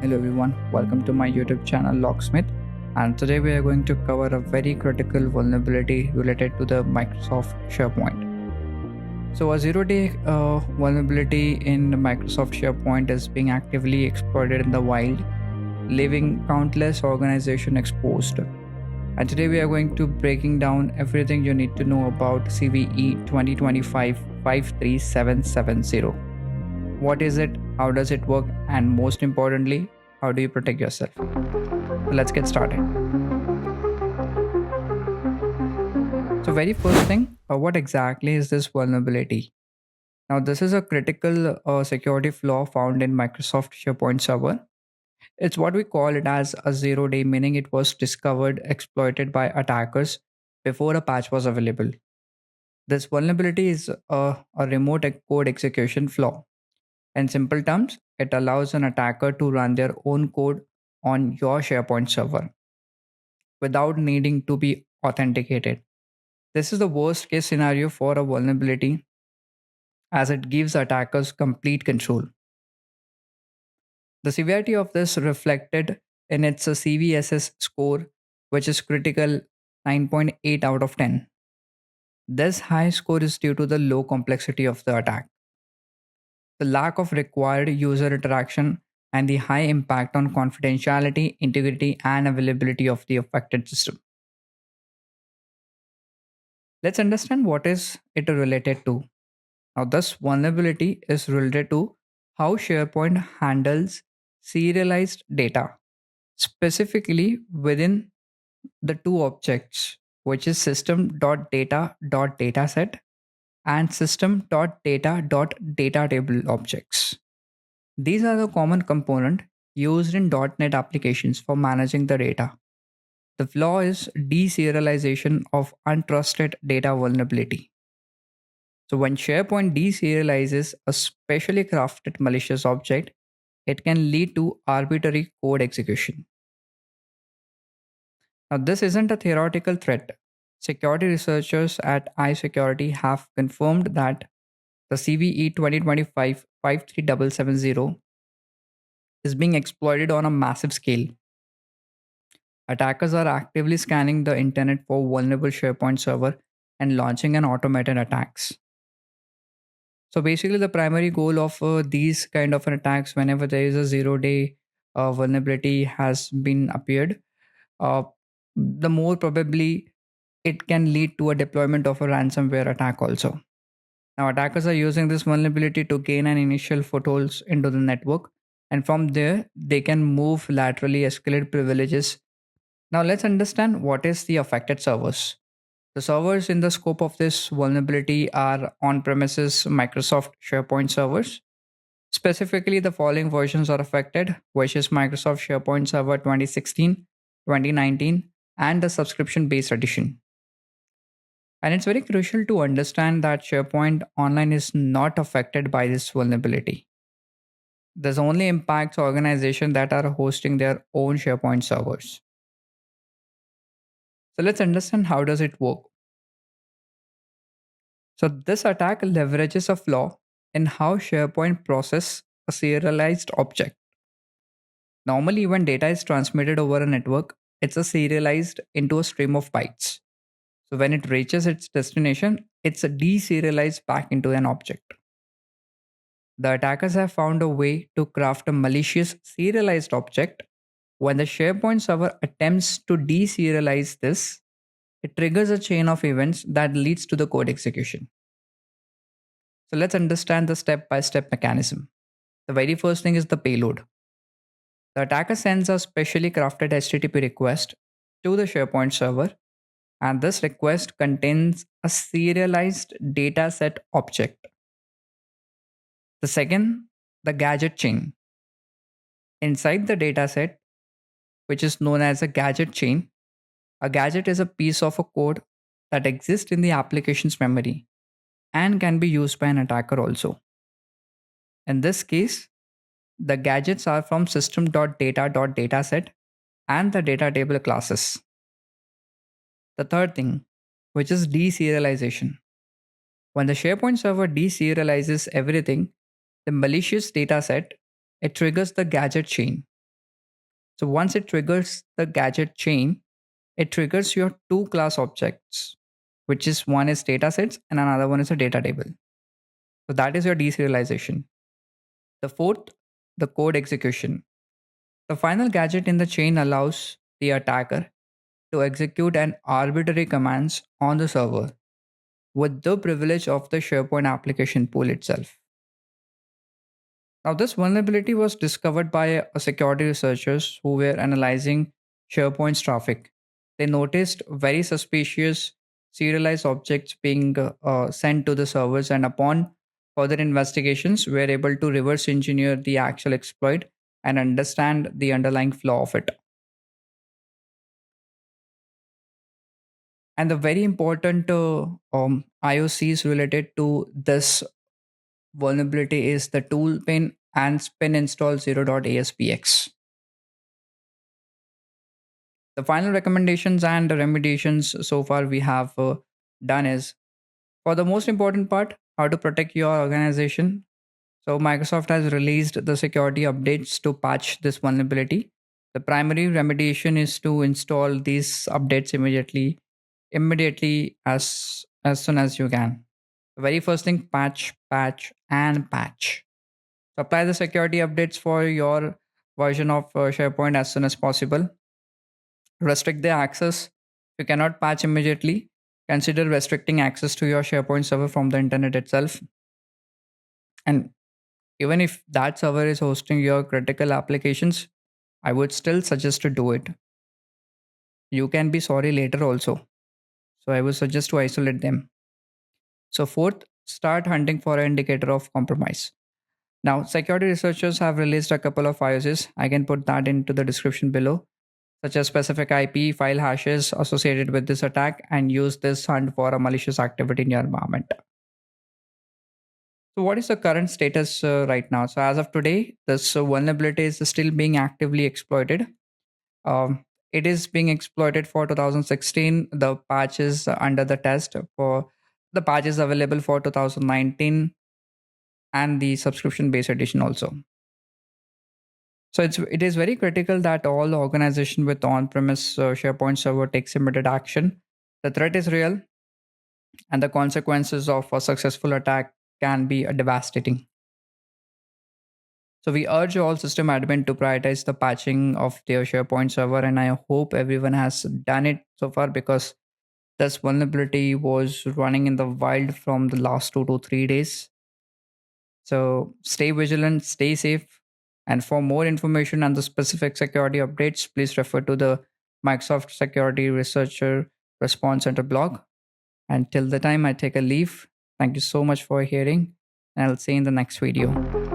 Hello everyone, welcome to my YouTube channel Locksmith, and today we are going to cover a very critical vulnerability related to the Microsoft SharePoint. So a zero-day vulnerability in Microsoft SharePoint is being actively exploited in the wild, leaving countless organizations exposed. And today we are going to breaking down everything you need to know about CVE 2025-53770. What is it? How does it work? And most importantly, how do you protect yourself? So let's get started. So, very first thing, what exactly is this vulnerability? Now, this is a critical security flaw found in Microsoft SharePoint Server. It's what we call it as a zero day, meaning it was discovered, exploited by attackers before a patch was available. This vulnerability is a remote code execution flaw. In simple terms, it allows an attacker to run their own code on your SharePoint server without needing to be authenticated. This is the worst case scenario for a vulnerability as it gives attackers complete control. The severity of this reflected in its CVSS score, which is critical 9.8 out of 10. This high score is due to the low complexity of the attack, the lack of required user interaction, and the high impact on confidentiality, integrity, and availability of the affected system. Let's understand what is it related to. Now, this vulnerability is related to how SharePoint handles serialized data, specifically within the two objects, which is system.data.dataset and system.data.datatable objects. These are the common component used in .NET applications for managing the data. The flaw is deserialization of untrusted data vulnerability. So when SharePoint deserializes a specially crafted malicious object, it can lead to arbitrary code execution. Now, this isn't a theoretical threat. Security researchers at iSecurity have confirmed that the CVE 2025-53770 is being exploited on a massive scale. Attackers are actively scanning the internet for vulnerable SharePoint server and launching an automated attacks. So basically, the primary goal of these kind of attacks, whenever there is a zero-day vulnerability has been appeared, uh, the more probably it can lead to a deployment of a ransomware attack also. Now, attackers are using this vulnerability to gain an initial footholds into the network, and from there they can move laterally, escalate privileges. Now, let's understand what is the affected servers. The servers in the scope of this vulnerability are on-premises Microsoft SharePoint servers. Specifically, the following versions are affected, which is Microsoft SharePoint Server 2016, 2019, and the subscription-based edition. And it's very crucial to understand that SharePoint Online is not affected by this vulnerability. This only impacts organizations that are hosting their own SharePoint servers. So let's understand how does it work. So this attack leverages a flaw in how SharePoint process a serialized object. Normally, when data is transmitted over a network, it's a serialized into a stream of bytes. So when it reaches its destination, it's a deserialized back into an object. The attackers have found a way to craft a malicious serialized object. When the SharePoint server attempts to deserialize this, it triggers a chain of events that leads to the code execution. So let's understand the step-by-step mechanism. The very first thing is the payload. The attacker sends a specially crafted HTTP request to the SharePoint server, and this request contains a serialized dataset object. The second, the gadget chain. Inside the dataset, which is known as a gadget chain, a gadget is a piece of a code that exists in the application's memory and can be used by an attacker also. In this case, the gadgets are from system.data.dataset and the data table classes. The third thing, which is deserialization. When the SharePoint server deserializes everything, the malicious dataset, it triggers the gadget chain. So once it triggers the gadget chain, it triggers your two class objects, which is one is data sets and another one is a data table. So that is your deserialization. The fourth, the code execution. The final gadget in the chain allows the attacker to execute an arbitrary commands on the server with the privilege of the SharePoint application pool itself. Now, this vulnerability was discovered by security researchers who were analyzing SharePoint's traffic. They noticed very suspicious serialized objects being sent to the servers, and upon further investigations, were able to reverse engineer the actual exploit and understand the underlying flaw of it. And the very important IOCs related to this vulnerability is the ToolPane and spin install 0.aspx. The final recommendations and remediations so far we have done is for the most important part, how to protect your organization. So Microsoft has released the security updates to patch this vulnerability. The primary remediation is to install these updates immediately as soon as you can. The very first thing, patch, patch, and patch. So apply the security updates for your version of SharePoint as soon as possible. Restrict the access. If you cannot patch immediately, consider restricting access to your SharePoint server from the internet itself. And even if that server is hosting your critical applications, I would still suggest to do it. You can be sorry later also. So I would suggest to isolate them. So fourth, start hunting for an indicator of compromise. Now, security researchers have released a couple of IOCs. I can put that into the description below, such as specific IP file hashes associated with this attack, and use this hunt for a malicious activity in your environment. So, what is the current status right now? So, as of today, this vulnerability is still being actively exploited. It is being exploited for 2016. The patch is under the test for the patch is available for 2019 and the subscription based edition also. So it is very critical that all organization with on-premise SharePoint server takes immediate action. The threat is real, and the consequences of a successful attack can be devastating. So we urge all system admin to prioritize the patching of their SharePoint server, and I hope everyone has done it so far because this vulnerability was running in the wild from the last 2 to 3 days. So stay vigilant, stay safe. And for more information on the specific security updates, please refer to the Microsoft Security Researcher Response Center blog. And till the time I take a leave, thank you so much for hearing, and I'll see you in the next video.